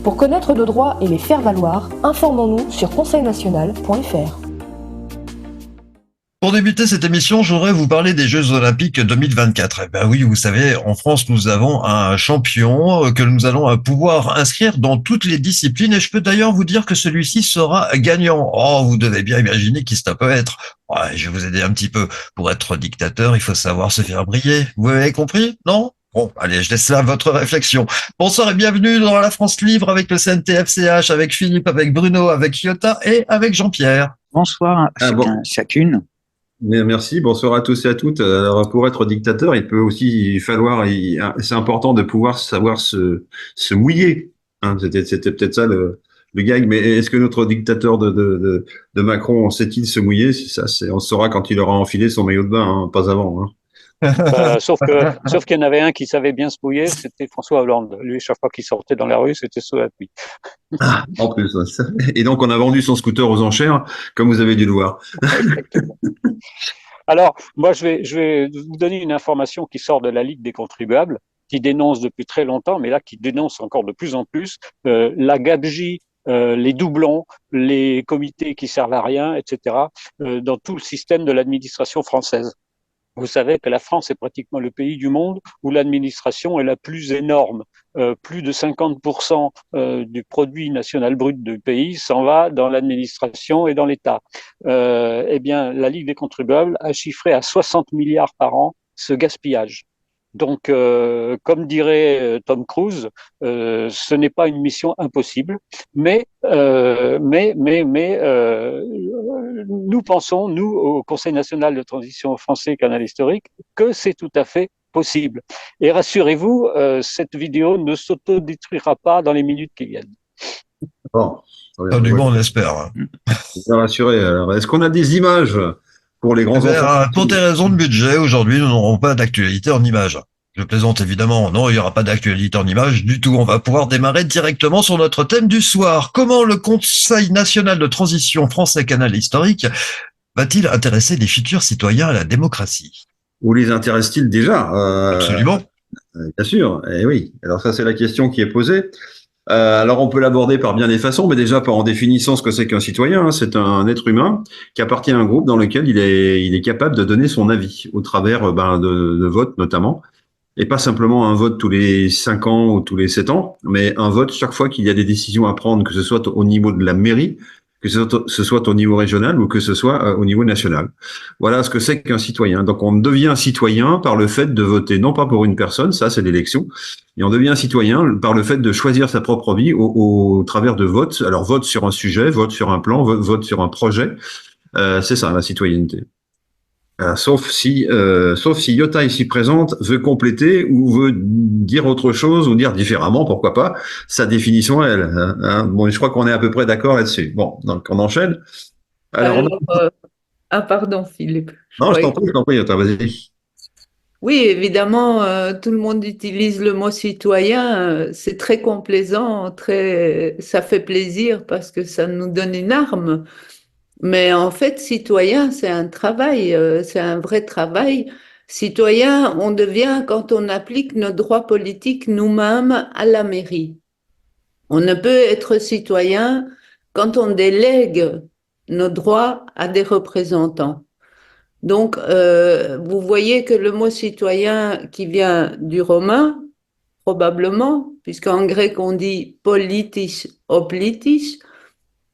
Pour connaître nos droits et les faire valoir, informons-nous sur conseilnational.fr. Pour débuter cette émission, j'aurais vous parler des Jeux Olympiques 2024. Eh ben oui, vous savez, en France, nous avons un champion que nous allons pouvoir inscrire dans toutes les disciplines. Et je peux d'ailleurs vous dire que celui-ci sera gagnant. Oh, vous devez bien imaginer qui ça peut être. Ouais, je vais vous aider un petit peu. Pour être dictateur, il faut savoir se faire briller. Vous avez compris, non? Bon, allez, je laisse là votre réflexion. Bonsoir et bienvenue dans La France Libre avec le CNTFCH, avec Philippe, avec Bruno, avec Iota et avec Jean-Pierre. Bonsoir à chacune. Merci, bonsour à tous et à toutes. Alors, pour être dictateur, il peut aussi falloir, c'est important de pouvoir savoir se mouiller. Hein, c'était peut-être ça le gag, mais est-ce que notre dictateur de Macron sait-il se mouiller? Ça, on saura quand il aura enfilé son maillot de bain, hein, pas avant. Hein. Sauf qu'il y en avait un qui savait bien se mouiller, c'était François Hollande. Lui, chaque fois qu'il sortait dans la rue, c'était sous la pluie. Ah, en plus, et donc on a vendu son scooter aux enchères, comme vous avez dû le voir. Exactement. Alors, moi, je vais vous donner une information qui sort de la Ligue des contribuables, qui dénonce depuis très longtemps, mais là, qui dénonce encore de plus en plus la gabegie, les doublons, les comités qui servent à rien, etc., dans tout le système de l'administration française. Vous savez que la France est pratiquement le pays du monde où l'administration est la plus énorme. Plus de 50% du produit national brut du pays s'en va dans l'administration et dans l'État. Eh bien, la Ligue des contribuables a chiffré à 60 milliards par an ce gaspillage. Donc, comme dirait Tom Cruise, ce n'est pas une mission impossible, mais nous pensons, nous, au Conseil national de transition français Canal historique, que c'est tout à fait possible. Et rassurez-vous, cette vidéo ne s'autodétruira pas dans les minutes qui viennent. Bon, Du monde, on l'espère. Bien rassuré. Alors, est-ce qu'on a des images pour les grands enfants? Pour des raisons de budget, aujourd'hui, nous n'aurons pas d'actualité en images. Je plaisante évidemment, non, il n'y aura pas d'actualité en images du tout. On va pouvoir démarrer directement sur notre thème du soir. Comment le Conseil national de transition français Canal historique va-t-il intéresser les futurs citoyens à la démocratie? Ou les intéresse-t-il déjà? Absolument. Bien sûr, et oui. Alors ça, c'est la question qui est posée. Alors on peut l'aborder par bien des façons, mais déjà en définissant ce que c'est qu'un citoyen. Hein, c'est un être humain qui appartient à un groupe dans lequel il est capable de donner son avis au travers de votes notamment. Et pas simplement un vote tous les 5 ans ou tous les 7 ans, mais un vote chaque fois qu'il y a des décisions à prendre, que ce soit au niveau de la mairie, que ce soit au niveau régional ou que ce soit au niveau national. Voilà ce que c'est qu'un citoyen. Donc on devient citoyen par le fait de voter, non pas pour une personne, ça c'est l'élection, et on devient citoyen par le fait de choisir sa propre vie au travers de votes. Alors vote sur un sujet, vote sur un plan, vote sur un projet. C'est ça la citoyenneté. Sauf si Yota ici présente veut compléter ou veut dire autre chose ou dire différemment, pourquoi pas, sa définition elle. Hein. Bon, je crois qu'on est à peu près d'accord là-dessus. Bon, donc on enchaîne. Alors, pardon Philippe. Non, je t'en prie, Yota, vas-y. Oui, évidemment, tout le monde utilise le mot citoyen. C'est très complaisant, ça fait plaisir parce que ça nous donne une arme. Mais en fait, citoyen, c'est un travail, c'est un vrai travail. Citoyen, on devient quand on applique nos droits politiques nous-mêmes à la mairie. On ne peut être citoyen quand on délègue nos droits à des représentants. Donc, vous voyez que le mot citoyen qui vient du romain, probablement, puisqu'en grec on dit politis oplitis,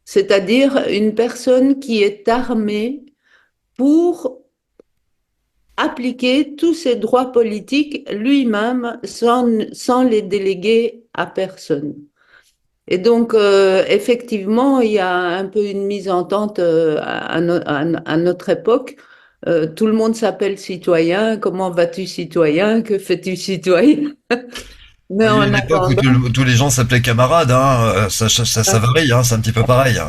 c'est-à-dire une personne qui est armée pour appliquer tous ses droits politiques lui-même sans les déléguer à personne. Et donc, effectivement, il y a un peu une mise en tente à notre époque. Tout le monde s'appelle citoyen. Comment vas-tu, citoyen? Que fais-tu, citoyen? Mais il y a une époque où tous les gens s'appelaient camarades, hein. Ça varie, hein, c'est un petit peu pareil. Hein.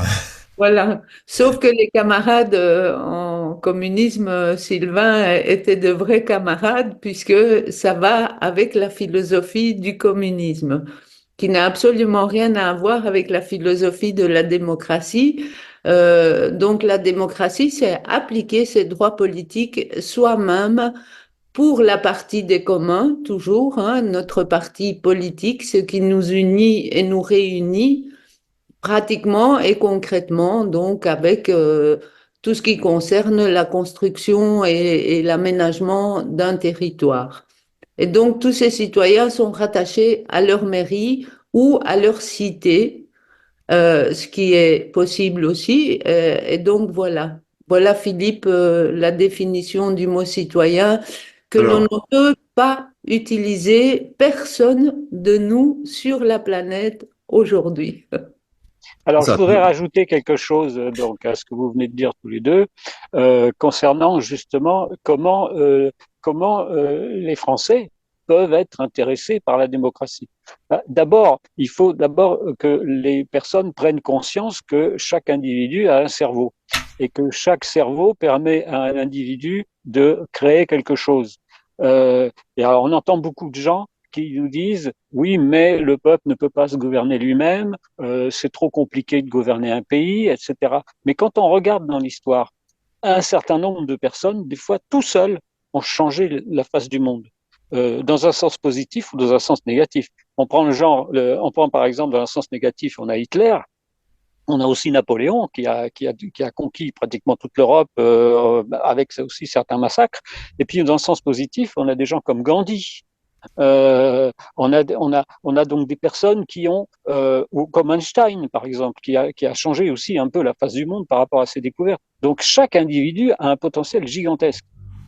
Voilà. Sauf que les camarades en communisme, Sylvain, étaient de vrais camarades puisque ça va avec la philosophie du communisme, qui n'a absolument rien à voir avec la philosophie de la démocratie. Donc la démocratie, c'est appliquer ses droits politiques soi-même pour la partie des communs, toujours, hein, notre parti politique, ce qui nous unit et nous réunit pratiquement et concrètement, donc avec tout ce qui concerne la construction et l'aménagement d'un territoire. Et donc, tous ces citoyens sont rattachés à leur mairie ou à leur cité, ce qui est possible aussi. Et donc, voilà. Voilà, Philippe, la définition du mot citoyen que l'on ne Alors, peut pas utiliser, personne de nous sur la planète aujourd'hui. Alors, je ça, voudrais rajouter quelque chose donc à ce que vous venez de dire tous les deux concernant justement comment les Français peuvent être intéressés par la démocratie. D'abord, il faut d'abord que les personnes prennent conscience que chaque individu a un cerveau et que chaque cerveau permet à un individu de créer quelque chose. Et alors, on entend beaucoup de gens qui nous disent oui, mais le peuple ne peut pas se gouverner lui-même, c'est trop compliqué de gouverner un pays, etc. Mais quand on regarde dans l'histoire, un certain nombre de personnes, des fois tout seuls, ont changé la face du monde, dans un sens positif ou dans un sens négatif. On prend on prend par exemple dans un sens négatif, on a Hitler. On a aussi Napoléon qui a conquis pratiquement toute l'Europe avec aussi certains massacres. Et puis dans le sens positif, on a des gens comme Gandhi, on a donc des personnes qui ont, ou comme Einstein par exemple, qui a changé aussi un peu la face du monde par rapport à ses découvertes. Donc chaque individu a un potentiel gigantesque.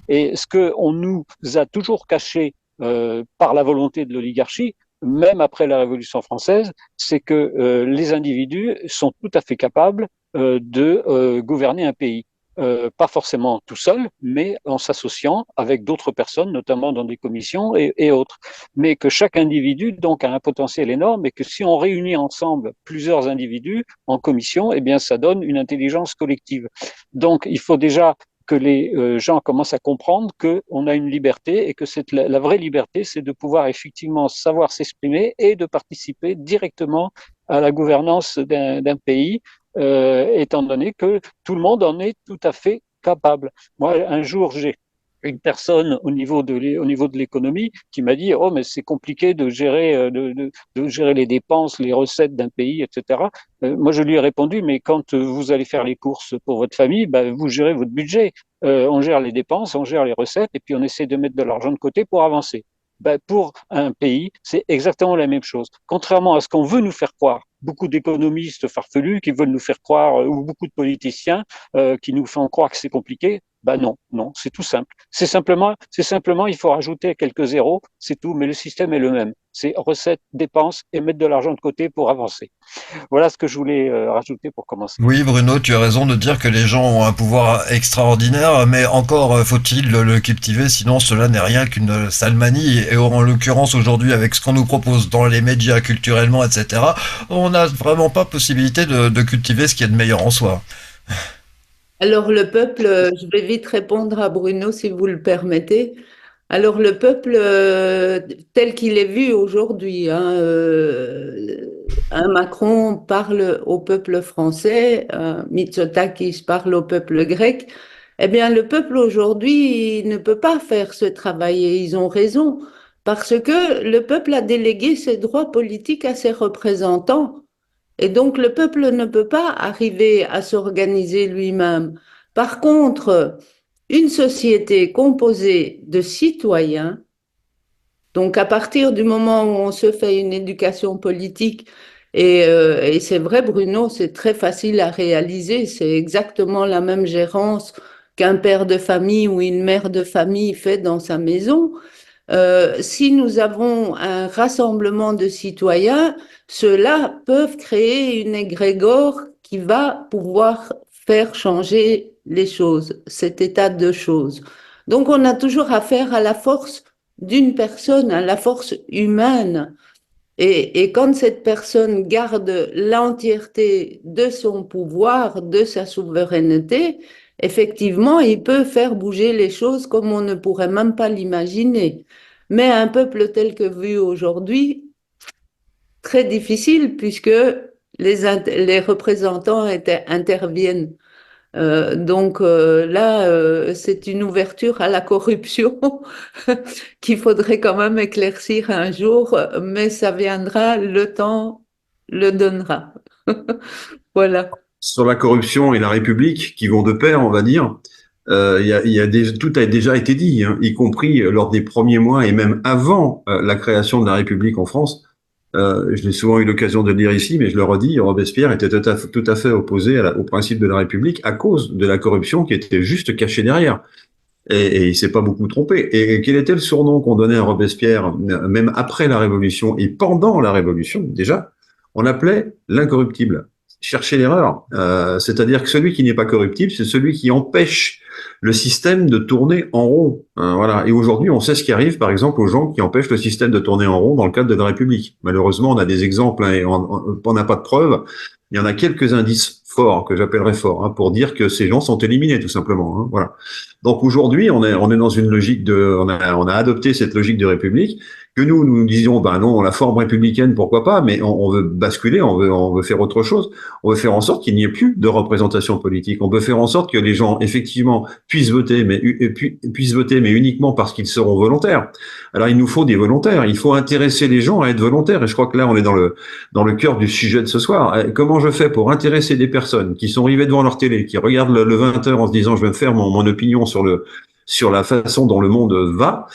Et ce qu'on nous a toujours caché par la volonté de l'oligarchie, même après la Révolution française, c'est que les individus sont tout à fait capables de gouverner un pays. Pas forcément tout seul, mais en s'associant avec d'autres personnes, notamment dans des commissions et autres. Mais que chaque individu, donc, a un potentiel énorme et que si on réunit ensemble plusieurs individus en commission, eh bien, ça donne une intelligence collective. Donc, il faut déjà que les gens commencent à comprendre qu'on a une liberté et que la vraie liberté, c'est de pouvoir effectivement savoir s'exprimer et de participer directement à la gouvernance d'un pays étant donné que tout le monde en est tout à fait capable. Moi, un jour, j'ai une personne au niveau de l'économie qui m'a dit oh mais c'est compliqué de gérer de gérer les dépenses, les recettes d'un pays, etc. Moi je lui ai répondu mais quand vous allez faire les courses pour votre famille, ben, vous gérez votre budget. On gère les dépenses, on gère les recettes et puis on essaie de mettre de l'argent de côté pour avancer. Ben, pour un pays, c'est exactement la même chose. Contrairement à ce qu'on veut nous faire croire, beaucoup d'économistes farfelus qui veulent nous faire croire, ou beaucoup de politiciens qui nous font croire que c'est compliqué, ben non, non, c'est tout simple. C'est simplement, il faut rajouter quelques zéros, c'est tout, mais le système est le même. C'est recettes, dépenses et mettre de l'argent de côté pour avancer. Voilà ce que je voulais rajouter pour commencer. Oui, Bruno, tu as raison de dire que les gens ont un pouvoir extraordinaire, mais encore faut-il le cultiver, sinon cela n'est rien qu'une salmanie. Et en l'occurrence, aujourd'hui, avec ce qu'on nous propose dans les médias, culturellement, etc., on n'a vraiment pas possibilité de cultiver ce qu'il y a de meilleur en soi. Alors le peuple, je vais vite répondre à Bruno si vous le permettez. Alors le peuple tel qu'il est vu aujourd'hui, hein, un Macron parle au peuple français, Mitsotakis parle au peuple grec. Eh bien le peuple aujourd'hui il ne peut pas faire ce travail et ils ont raison parce que le peuple a délégué ses droits politiques à ses représentants. Et donc, le peuple ne peut pas arriver à s'organiser lui-même. Par contre, une société composée de citoyens, donc à partir du moment où on se fait une éducation politique, et c'est vrai, Bruno, c'est très facile à réaliser, c'est exactement la même gérance qu'un père de famille ou une mère de famille fait dans sa maison. Si nous avons un rassemblement de citoyens, ceux-là peuvent créer une égrégore qui va pouvoir faire changer les choses, cet état de choses. Donc on a toujours affaire à la force d'une personne, à la force humaine. Et quand cette personne garde l'entièreté de son pouvoir, de sa souveraineté, effectivement, il peut faire bouger les choses comme on ne pourrait même pas l'imaginer. Mais un peuple tel que vu aujourd'hui, très difficile puisque les représentants interviennent C'est une ouverture à la corruption qu'il faudrait quand même éclaircir un jour, mais ça viendra, le temps le donnera. Voilà. Sur la corruption et la République, qui vont de pair, on va dire, tout a déjà été dit, hein, y compris lors des premiers mois et même avant la création de la République en France. Je l'ai souvent eu l'occasion de le dire ici, mais je le redis, Robespierre était tout à fait opposé au principe de la République à cause de la corruption qui était juste cachée derrière. Et il s'est pas beaucoup trompé. Et quel était le surnom qu'on donnait à Robespierre, même après la Révolution et pendant la Révolution, déjà? On l'appelait l'incorruptible. Cherchez l'erreur. C'est-à-dire que celui qui n'est pas corruptible, c'est celui qui empêche le système de tourner en rond. Voilà. Et aujourd'hui, on sait ce qui arrive, par exemple, aux gens qui empêchent le système de tourner en rond dans le cadre de la République. Malheureusement, on a des exemples, hein, et on n'a pas de preuves. Il y en a quelques indices forts, que j'appellerais forts, hein, pour dire que ces gens sont éliminés, tout simplement. Hein, voilà. Donc aujourd'hui, on est dans une logique on a adopté cette logique de République, que nous disions, ben non, la forme républicaine, pourquoi pas, mais on veut basculer, on veut faire autre chose. On veut faire en sorte qu'il n'y ait plus de représentation politique. On veut faire en sorte que les gens, effectivement, puissent voter, mais uniquement parce qu'ils seront volontaires. Alors, il nous faut des volontaires. Il faut intéresser les gens à être volontaires. Et je crois que là, on est dans le cœur du sujet de ce soir. Comment je fais pour intéresser des personnes qui sont arrivées devant leur télé, qui regardent le 20h en se disant, je vais me faire mon opinion sur la façon dont le monde va,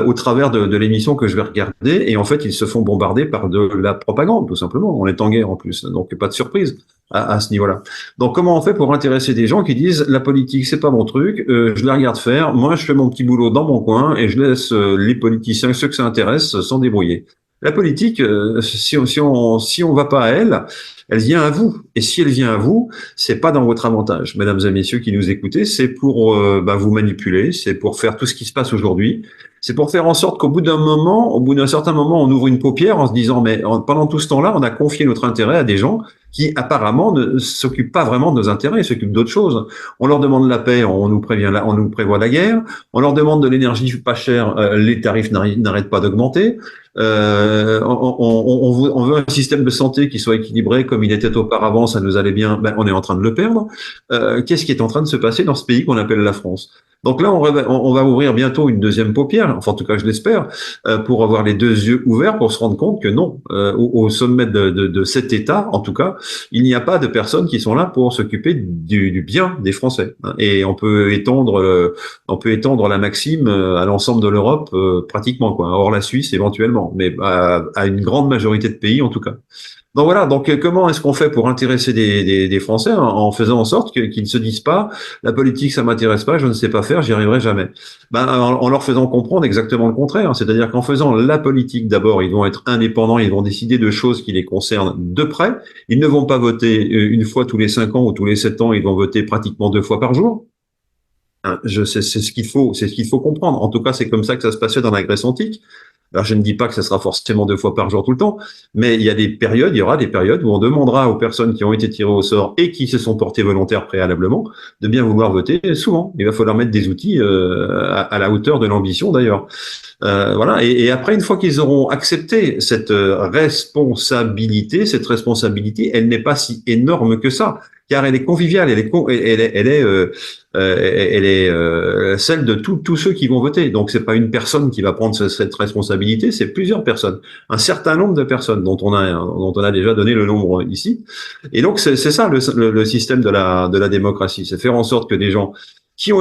au travers de l'émission que je vais regarder, et en fait, ils se font bombarder par de la propagande, tout simplement. On est en guerre en plus, donc pas de surprise à ce niveau-là. Donc, comment on fait pour intéresser des gens qui disent la politique, c'est pas mon truc, je la regarde faire, moi, je fais mon petit boulot dans mon coin et je laisse les politiciens, ceux que ça intéresse, s'en débrouiller. La politique, si on va pas à elle, elle vient à vous. Et si elle vient à vous, c'est pas dans votre avantage, mesdames et messieurs qui nous écoutez, c'est pour vous manipuler, c'est pour faire tout ce qui se passe aujourd'hui, c'est pour faire en sorte qu'au bout d'un certain moment, on ouvre une paupière en se disant, mais pendant tout ce temps-là, on a confié notre intérêt à des gens qui apparemment ne s'occupent pas vraiment de nos intérêts, ils s'occupent d'autres choses. On leur demande la paix, on nous prévoit la guerre. On leur demande de l'énergie pas chère, les tarifs n'arrêtent pas d'augmenter. On veut un système de santé qui soit équilibré comme il était auparavant, ça nous allait bien. Ben, on est en train de le perdre. Qu'est-ce qui est en train de se passer dans ce pays qu'on appelle la France? Donc là, on va ouvrir bientôt une deuxième paupière, enfin en tout cas je l'espère, pour avoir les deux yeux ouverts pour se rendre compte que non, au sommet de cet État, en tout cas, il n'y a pas de personnes qui sont là pour s'occuper du bien des Français. Et on peut étendre la maxime à l'ensemble de l'Europe pratiquement, quoi, hors la Suisse éventuellement, mais à une grande majorité de pays en tout cas. Donc voilà, comment est-ce qu'on fait pour intéresser des Français en faisant en sorte qu'ils ne se disent pas la politique ça m'intéresse pas, je ne sais pas faire, j'y arriverai jamais. En leur faisant comprendre exactement le contraire, c'est-à-dire qu'en faisant la politique d'abord, ils vont être indépendants, ils vont décider de choses qui les concernent de près, ils ne vont pas voter une fois tous les 5 ans ou tous les 7 ans, ils vont voter pratiquement 2 fois par jour. C'est ce qu'il faut comprendre. En tout cas, c'est comme ça que ça se passait dans la Grèce antique. Alors, je ne dis pas que ça sera forcément 2 fois par jour tout le temps, mais il y aura des périodes où on demandera aux personnes qui ont été tirées au sort et qui se sont portées volontaires préalablement de bien vouloir voter souvent. Il va falloir mettre des outils à la hauteur de l'ambition d'ailleurs. Voilà. Et après, une fois qu'ils auront accepté cette responsabilité, elle n'est pas si énorme que ça, car elle est conviviale, elle est celle de tous ceux qui vont voter. Donc c'est pas une personne qui va prendre cette responsabilité, c'est plusieurs personnes, un certain nombre de personnes dont on a déjà donné le nombre ici. Et donc c'est ça le système de la démocratie, c'est faire en sorte que des gens qui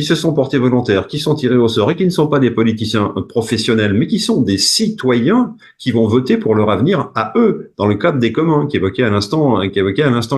se sont portés volontaires, qui sont tirés au sort et qui ne sont pas des politiciens professionnels, mais qui sont des citoyens qui vont voter pour leur avenir à eux, dans le cadre des communs qu'évoquait à l'instant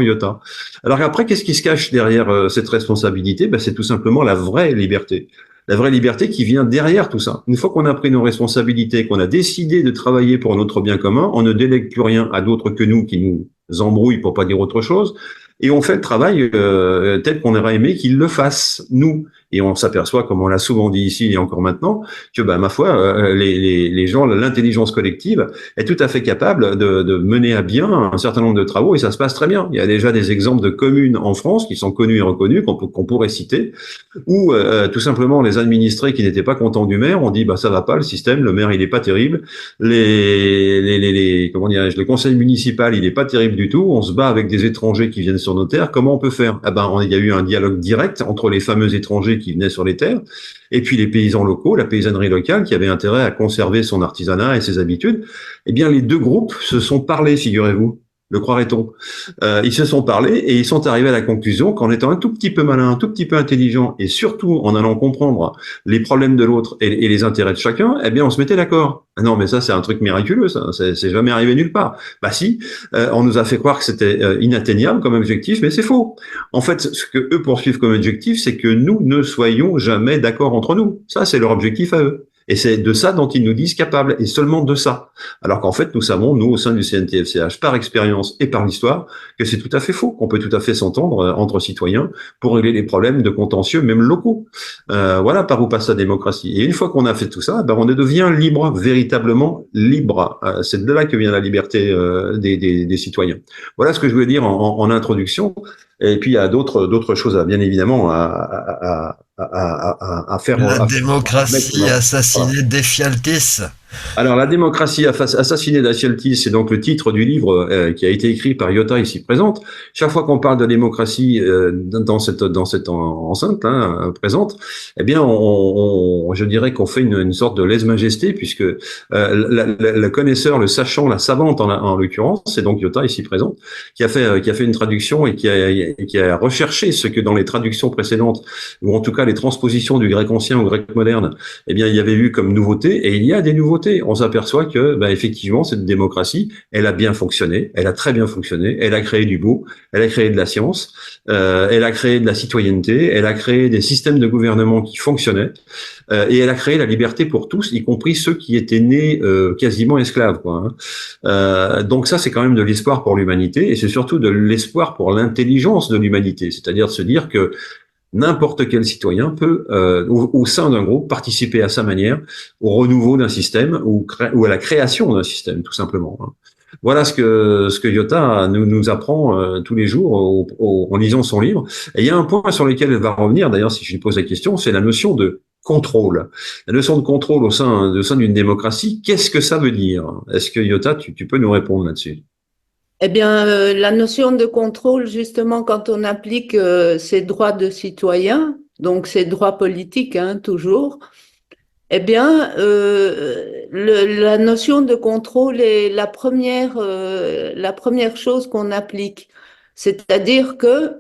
Iota. Alors après, qu'est-ce qui se cache derrière cette responsabilité? C'est tout simplement la vraie liberté. La vraie liberté qui vient derrière tout ça. Une fois qu'on a pris nos responsabilités, qu'on a décidé de travailler pour notre bien commun, on ne délègue plus rien à d'autres que nous qui nous embrouillent pour pas dire autre chose. Et on fait le travail tel qu'on aurait aimé qu'ils le fassent, nous. Et on s'aperçoit, comme on l'a souvent dit ici et encore maintenant, que, ma foi, les gens, l'intelligence collective est tout à fait capable de mener à bien un certain nombre de travaux, et ça se passe très bien. Il y a déjà des exemples de communes en France qui sont connues et reconnues, qu'on pourrait citer, où tout simplement les administrés qui n'étaient pas contents du maire ont dit ça va pas le système, le maire il est pas terrible, comment dirais-je, le conseil municipal il est pas terrible du tout, on se bat avec des étrangers qui viennent sur nos terres, comment on peut faire? Il y a eu un dialogue direct entre les fameux étrangers qui venaient sur les terres et puis les paysans locaux, la paysannerie locale qui avait intérêt à conserver son artisanat et ses habitudes. Eh bien les deux groupes se sont parlé, figurez-vous. Le croirait-on? Ils se sont parlé et ils sont arrivés à la conclusion qu'en étant un tout petit peu malin, un tout petit peu intelligent et surtout en allant comprendre les problèmes de l'autre et les intérêts de chacun, eh bien on se mettait d'accord. Ah non, mais ça c'est un truc miraculeux, ça, c'est jamais arrivé nulle part. Bah si, on nous a fait croire que c'était inatteignable comme objectif, mais c'est faux. En fait, ce que eux poursuivent comme objectif, c'est que nous ne soyons jamais d'accord entre nous. Ça, c'est leur objectif à eux. Et c'est de ça dont ils nous disent capables, et seulement de ça. Alors qu'en fait, nous savons, nous, au sein du CNTFCH, par expérience et par l'histoire, que c'est tout à fait faux, qu'on peut tout à fait s'entendre entre citoyens pour régler les problèmes de contentieux, même locaux. Voilà par où passe la démocratie. Et une fois qu'on a fait tout ça, on devient libre, véritablement libre. C'est de là que vient la liberté des citoyens. Voilà ce que je voulais dire en introduction. Et puis il y a d'autres choses, bien évidemment, à faire. La démocratie assassinée d'Ephialtes. Alors, la démocratie assassinée d'Ephialtes, c'est donc le titre du livre qui a été écrit par Iota ici présente. Chaque fois qu'on parle de démocratie dans cette enceinte présente, eh bien, je dirais qu'on fait une sorte de lèse-majesté, puisque le connaisseur, le sachant, la savante en l'occurrence, c'est donc Iota ici présente, qui a fait une traduction et qui a recherché ce que dans les traductions précédentes, ou en tout cas les transpositions du grec ancien au grec moderne, eh bien, il y avait eu comme nouveauté, et il y a des nouveautés. On s'aperçoit que, effectivement, cette démocratie, elle a bien fonctionné, elle a très bien fonctionné, elle a créé du beau, elle a créé de la science, elle a créé de la citoyenneté, elle a créé des systèmes de gouvernement qui fonctionnaient, et elle a créé la liberté pour tous, y compris ceux qui étaient nés quasiment esclaves, quoi, hein. Donc ça, c'est quand même de l'espoir pour l'humanité, et c'est surtout de l'espoir pour l'intelligence de l'humanité, c'est-à-dire de se dire que n'importe quel citoyen peut, au sein d'un groupe, participer à sa manière au renouveau d'un système ou à la création d'un système, tout simplement, hein. Voilà ce que Iota nous apprend tous les jours en lisant son livre. Et il y a un point sur lequel elle va revenir, d'ailleurs, si je lui pose la question, c'est la notion de contrôle. La notion de contrôle au sein d'une démocratie, qu'est-ce que ça veut dire? Est-ce que Iota, tu peux nous répondre là-dessus? Eh bien, la notion de contrôle, justement, quand on applique ces droits de citoyen, donc ces droits politiques, hein, toujours, eh bien, la notion de contrôle est la première chose qu'on applique. C'est-à-dire que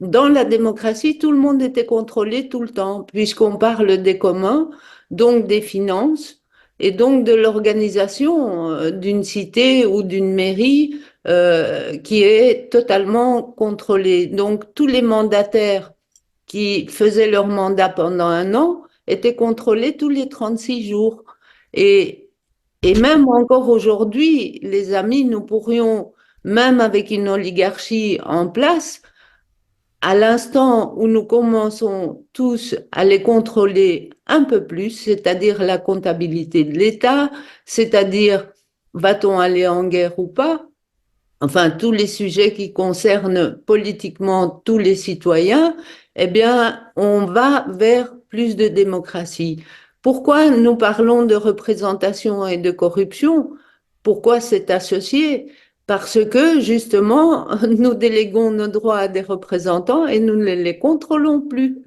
dans la démocratie, tout le monde était contrôlé tout le temps, puisqu'on parle des communs, donc des finances, et donc de l'organisation d'une cité ou d'une mairie qui est totalement contrôlée. Donc, tous les mandataires qui faisaient leur mandat pendant un an étaient contrôlés tous les 36 jours. Et, et même encore aujourd'hui, les amis, nous pourrions, même avec une oligarchie en place, à l'instant où nous commençons tous à les contrôler un peu plus, c'est-à-dire la comptabilité de l'État, c'est-à-dire va-t-on aller en guerre ou pas, enfin tous les sujets qui concernent politiquement tous les citoyens, eh bien, on va vers plus de démocratie. Pourquoi nous parlons de représentation et de corruption? Pourquoi c'est associé? Parce que justement, nous déléguons nos droits à des représentants et nous ne les contrôlons plus.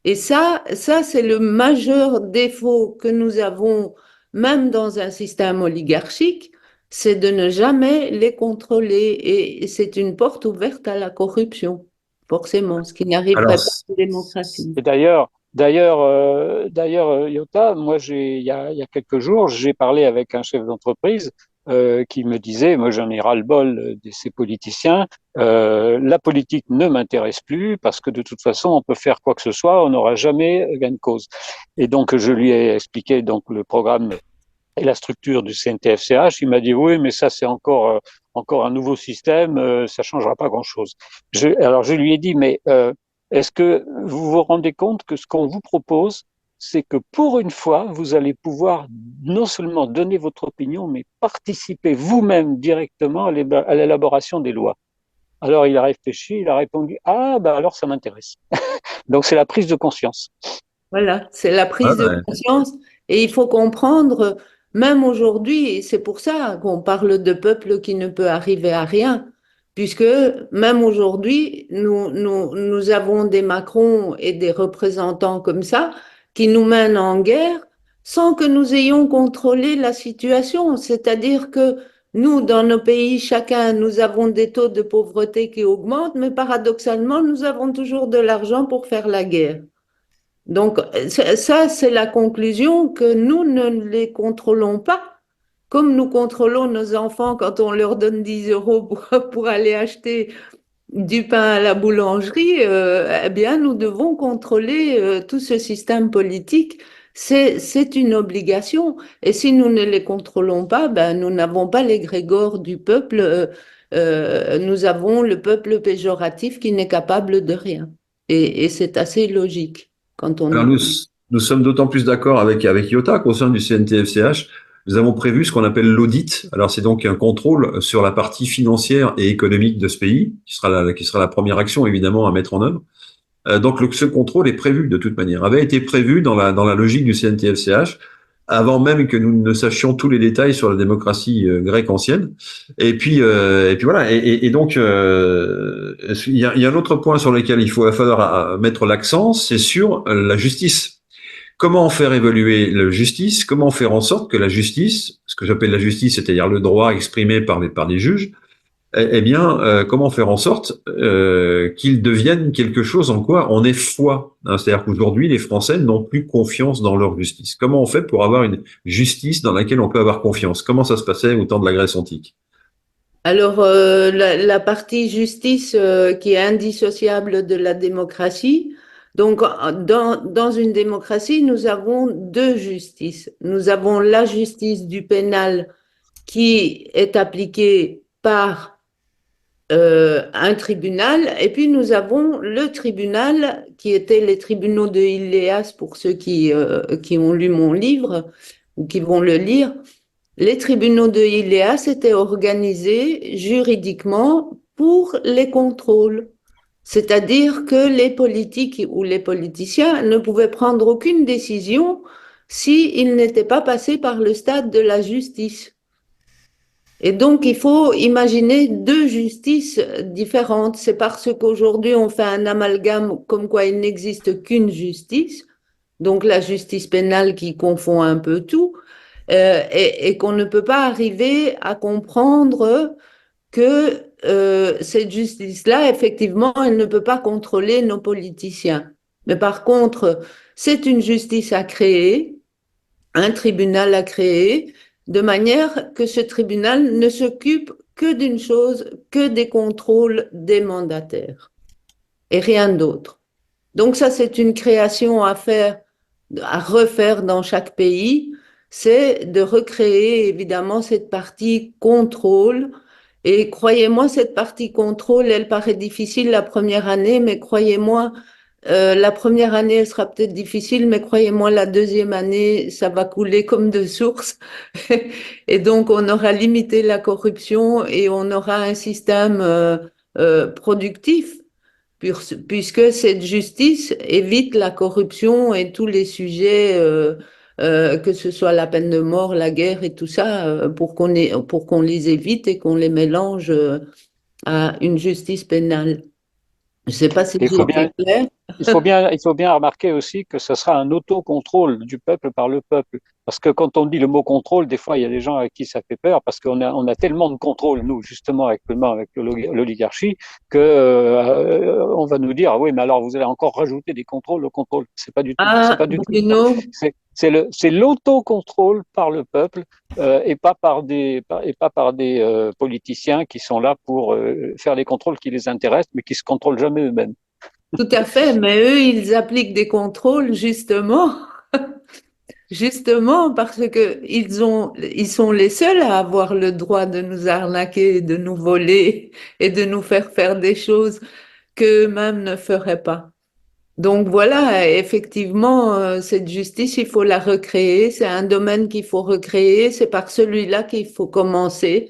Et ça c'est le majeur défaut que nous avons, même dans un système oligarchique, c'est de ne jamais les contrôler. Et c'est une porte ouverte à la corruption, forcément, ce qui n'arriverait Alors, pas en démocratie. Et d'ailleurs, Iota, moi, il y a quelques jours, j'ai parlé avec un chef d'entreprise qui me disait, moi, j'en ai ras-le-bol de ces politiciens. La politique ne m'intéresse plus parce que de toute façon, on peut faire quoi que ce soit, on n'aura jamais gain de cause. Et donc, je lui ai expliqué donc le programme et la structure du CNTFCH. Il m'a dit oui, mais ça c'est encore un nouveau système, ça changera pas grand-chose. Alors je lui ai dit mais Est-ce que vous vous rendez compte que ce qu'on vous propose, c'est que pour une fois, vous allez pouvoir non seulement donner votre opinion, mais participer vous-même directement à l'élaboration des lois. Alors il a réfléchi, il a répondu, ah ben alors ça m'intéresse. Donc c'est la prise de conscience. Voilà, c'est la Ouais, prise de bah, conscience et il faut comprendre, même aujourd'hui, et c'est pour ça qu'on parle de peuple qui ne peut arriver à rien, puisque même aujourd'hui, nous avons des Macron et des représentants comme ça qui nous mènent en guerre sans que nous ayons contrôlé la situation. C'est-à-dire que nous, dans nos pays, chacun, nous avons des taux de pauvreté qui augmentent, mais paradoxalement, nous avons toujours de l'argent pour faire la guerre. Donc, ça, c'est la conclusion que nous ne les contrôlons pas. Comme nous contrôlons nos enfants quand on leur donne 10 euros pour aller acheter du pain à la boulangerie, eh bien, nous devons contrôler tout ce système politique. C'est une obligation. Et si nous ne les contrôlons pas, ben, nous n'avons pas l'égrégore du peuple. Nous avons le peuple péjoratif qui n'est capable de rien. Et c'est assez logique quand on alors y... nous sommes d'autant plus d'accord avec IOTA qu'au sein du CNTFCH, nous avons prévu ce qu'on appelle l'audit. Alors c'est donc un contrôle sur la partie financière et économique de ce pays, qui sera la première action évidemment à mettre en œuvre. Donc ce contrôle est prévu de toute manière, avait été prévu dans la logique du CNTFCH, avant même que nous ne sachions tous les détails sur la démocratie grecque ancienne. Et puis voilà. Et donc il y a un autre point sur lequel va falloir mettre l'accent, c'est sur la justice. Comment faire évoluer la justice? Comment faire en sorte que la justice, ce que j'appelle la justice, c'est-à-dire le droit exprimé par les juges, comment faire en sorte qu'ils deviennent quelque chose en quoi on est foi, hein. C'est-à-dire qu'aujourd'hui, les Français n'ont plus confiance dans leur justice. Comment on fait pour avoir une justice dans laquelle on peut avoir confiance? Comment ça se passait au temps de la Grèce antique? Alors, la partie justice qui est indissociable de la démocratie. Donc, dans une démocratie, nous avons deux justices. Nous avons la justice du pénal qui est appliquée par un tribunal, et puis nous avons le tribunal qui était les tribunaux de Ilias pour ceux qui ont lu mon livre ou qui vont le lire. Les tribunaux de Ilias étaient organisés juridiquement pour les contrôles. C'est-à-dire que les politiques ou les politiciens ne pouvaient prendre aucune décision s'ils n'étaient pas passés par le stade de la justice. Et donc, il faut imaginer deux justices différentes. C'est parce qu'aujourd'hui, on fait un amalgame comme quoi il n'existe qu'une justice, donc la justice pénale qui confond un peu tout, et qu'on ne peut pas arriver à comprendre que cette justice-là, effectivement, elle ne peut pas contrôler nos politiciens. Mais par contre, c'est une justice à créer, un tribunal à créer, de manière que ce tribunal ne s'occupe que d'une chose, que des contrôles des mandataires et rien d'autre. Donc ça, c'est une création à faire, à refaire dans chaque pays, c'est de recréer évidemment cette partie contrôle. Et croyez-moi, cette partie contrôle, elle paraît difficile la première année, mais croyez-moi, la première année, elle sera peut-être difficile, mais croyez-moi, la deuxième année, ça va couler comme de source. Et donc, on aura limité la corruption et on aura un système productif, puisque cette justice évite la corruption et tous les sujets, que ce soit la peine de mort, la guerre et tout ça, pour qu'on les évite et qu'on les mélange à une justice pénale. Je ne sais pas si Il j'ai faut été bien, claire. il faut bien remarquer aussi que ce sera un autocontrôle du peuple par le peuple. Parce que quand on dit le mot contrôle, des fois, il y a des gens à qui ça fait peur parce on a tellement de contrôle, nous, justement, actuellement, avec l'oligarchie, que, on va nous dire, ah oui, mais alors vous allez encore rajouter des contrôles au contrôle. C'est Ah, pas du tout ça. Bruno, C'est l'autocontrôle par le peuple, et pas par des politiciens qui sont là pour faire les contrôles qui les intéressent, mais qui se contrôlent jamais eux-mêmes. tout à fait, mais eux, ils appliquent des contrôles justement, justement parce que ils sont les seuls à avoir le droit de nous arnaquer, de nous voler et de nous faire faire des choses qu'eux-mêmes ne feraient pas. Donc voilà, effectivement, cette justice, il faut la recréer. C'est un domaine qu'il faut recréer. C'est par celui-là qu'il faut commencer.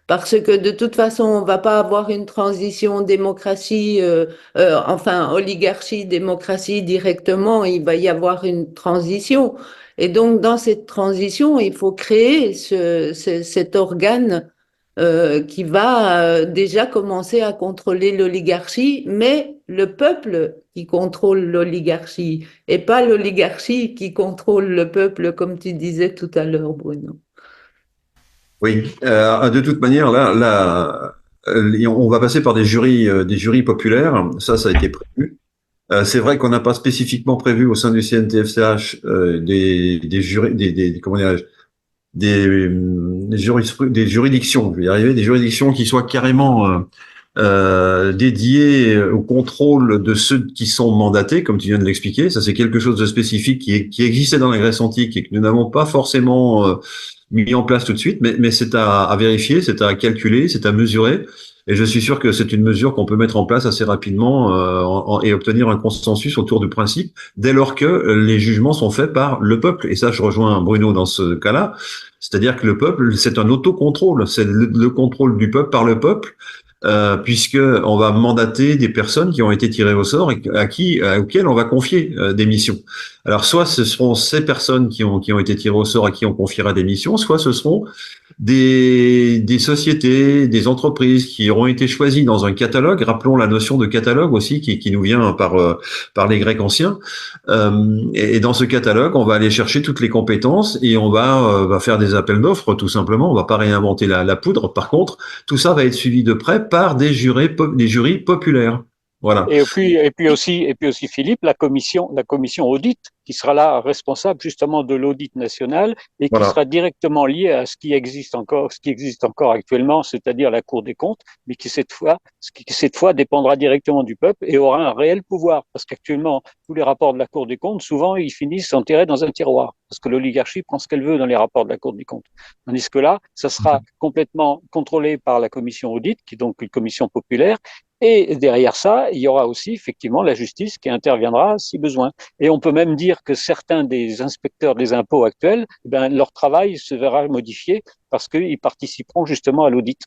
Parce que de toute façon, on va pas avoir une transition démocratie, enfin oligarchie, démocratie directement. Il va y avoir une transition. Et donc, dans cette transition, il faut créer cet organe qui va déjà commencer à contrôler l'oligarchie, mais le peuple qui contrôle l'oligarchie et pas l'oligarchie qui contrôle le peuple, comme tu disais tout à l'heure, Bruno. Oui, de toute manière, on va passer par des jurys populaires. Ça a été prévu. C'est vrai qu'on n'a pas spécifiquement prévu au sein du CNTFCH des jurys, comment dirais-je, des juridictions. Je vais y arriver, des juridictions qui soient carrément dédiées au contrôle de ceux qui sont mandatés, comme tu viens de l'expliquer. Ça, c'est quelque chose de spécifique qui existait dans la Grèce antique et que nous n'avons pas forcément mis en place tout de suite, mais c'est à vérifier, c'est à calculer, c'est à mesurer. Et je suis sûr que c'est une mesure qu'on peut mettre en place assez rapidement et obtenir un consensus autour du principe, dès lors que les jugements sont faits par le peuple. Et ça, je rejoins Bruno dans ce cas-là. C'est-à-dire que le peuple, c'est un autocontrôle, c'est le contrôle du peuple par le peuple, puisque on va mandater des personnes qui ont été tirées au sort et auxquelles on va confier des missions. Alors, soit ce seront ces personnes qui ont été tirées au sort à qui on confiera des missions, soit ce seront des sociétés, des entreprises qui auront été choisies dans un catalogue. Rappelons la notion de catalogue aussi qui nous vient par les Grecs anciens. Et dans ce catalogue, on va aller chercher toutes les compétences et on va faire des appels d'offres tout simplement. On va pas réinventer la poudre. Par contre, tout ça va être suivi de près par des jurys populaires. Voilà. Et puis aussi, Philippe, la commission audit, qui sera là responsable justement de l'audit national et qui Voilà. sera directement lié à ce qui existe encore actuellement, c'est-à-dire la Cour des comptes, mais qui cette fois dépendra directement du peuple et aura un réel pouvoir. Parce qu'actuellement, tous les rapports de la Cour des comptes, souvent, ils finissent enterrés dans un tiroir. Parce que l'oligarchie prend ce qu'elle veut dans les rapports de la Cour des comptes. Tandis que là, ça sera complètement contrôlé par la commission audit, qui est donc une commission populaire. Et derrière ça, il y aura aussi effectivement la justice qui interviendra si besoin. Et on peut même dire que certains des inspecteurs des impôts actuels, leur travail se verra modifié parce qu'ils participeront justement à l'audit.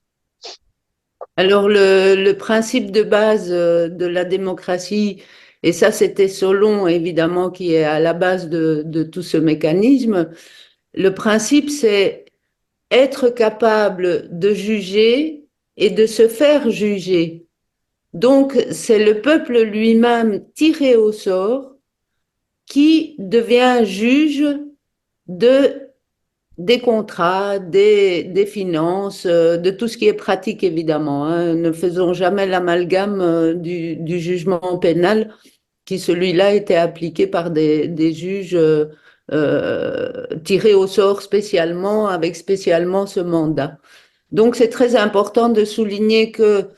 Alors, le principe de base de la démocratie, et ça c'était Solon évidemment qui est à la base de tout ce mécanisme, le principe c'est être capable de juger et de se faire juger. Donc, c'est le peuple lui-même tiré au sort qui devient juge des contrats, des finances, de tout ce qui est pratique, évidemment. Hein. Ne faisons jamais l'amalgame du jugement pénal qui, celui-là, était appliqué par des juges tirés au sort spécialement, avec spécialement ce mandat. Donc, c'est très important de souligner que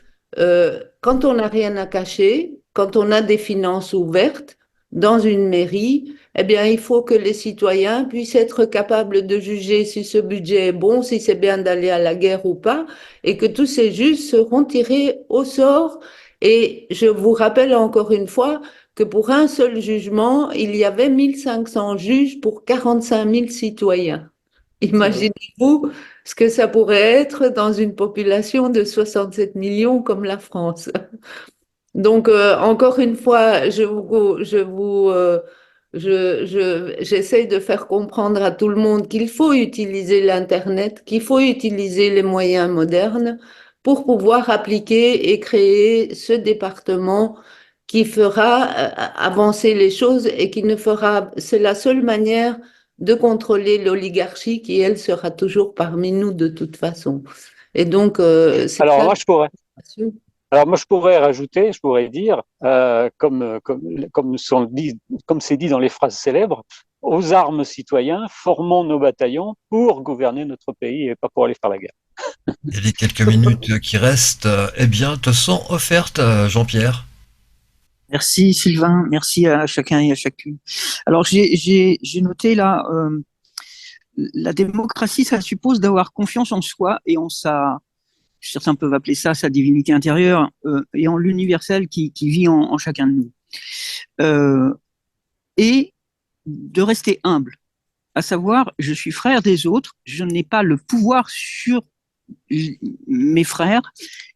quand on n'a rien à cacher, quand on a des finances ouvertes dans une mairie, eh bien, il faut que les citoyens puissent être capables de juger si ce budget est bon, si c'est bien d'aller à la guerre ou pas, et que tous ces juges seront tirés au sort. Et je vous rappelle encore une fois que pour un seul jugement, il y avait 1500 juges pour 45 000 citoyens. Imaginez-vous ce que ça pourrait être dans une population de 67 millions comme la France. Donc, encore une fois, j'essaie de faire comprendre à tout le monde qu'il faut utiliser l'Internet, qu'il faut utiliser les moyens modernes pour pouvoir appliquer et créer ce département qui fera avancer les choses et qui ne fera, c'est la seule manière de contrôler l'oligarchie qui, elle, sera toujours parmi nous de toute façon. Et donc, c'est Alors très moi, je pourrais. important. Alors moi, je pourrais rajouter, je pourrais dire, comme c'est dit dans les phrases célèbres, aux armes citoyens, formons nos bataillons pour gouverner notre pays et pas pour aller faire la guerre. Et les quelques minutes qui restent, eh bien, te sont offertes, Jean-Pierre. Merci Sylvain, merci à chacun et à chacune. Alors j'ai noté là, la démocratie, ça suppose d'avoir confiance en soi et en certains peuvent appeler ça sa divinité intérieure, et en l'universel qui vit en chacun de nous. et de rester humble. À savoir, je suis frère des autres, je n'ai pas le pouvoir sur mes frères,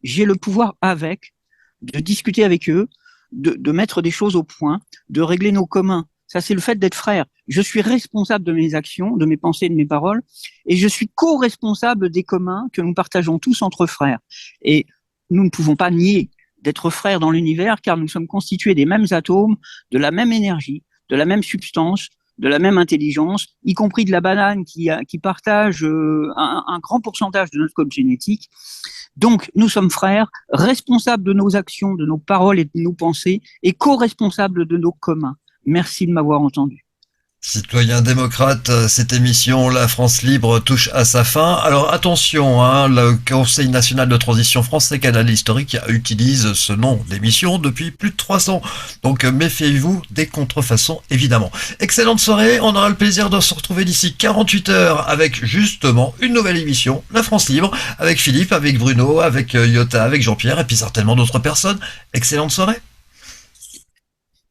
j'ai le pouvoir de discuter avec eux, de mettre des choses au point, de régler nos communs. Ça, c'est le fait d'être frère. Je suis responsable de mes actions, de mes pensées, de mes paroles, et je suis co-responsable des communs que nous partageons tous entre frères. Et nous ne pouvons pas nier d'être frères dans l'univers, car nous sommes constitués des mêmes atomes, de la même énergie, de la même substance, de la même intelligence, y compris de la banane qui partage un grand pourcentage de notre code génétique. Donc, nous sommes frères, responsables de nos actions, de nos paroles et de nos pensées, et co-responsables de nos communs. Merci de m'avoir entendu. Citoyens démocrates, cette émission La France libre touche à sa fin. Alors attention, le Conseil national de transition français Canal historique utilise ce nom d'émission depuis plus de 3 ans. Donc méfiez-vous des contrefaçons, évidemment. Excellente soirée, on aura le plaisir de se retrouver d'ici 48 heures avec justement une nouvelle émission, La France libre, avec Philippe, avec Bruno, avec Yota, avec Jean-Pierre et puis certainement d'autres personnes. Excellente soirée.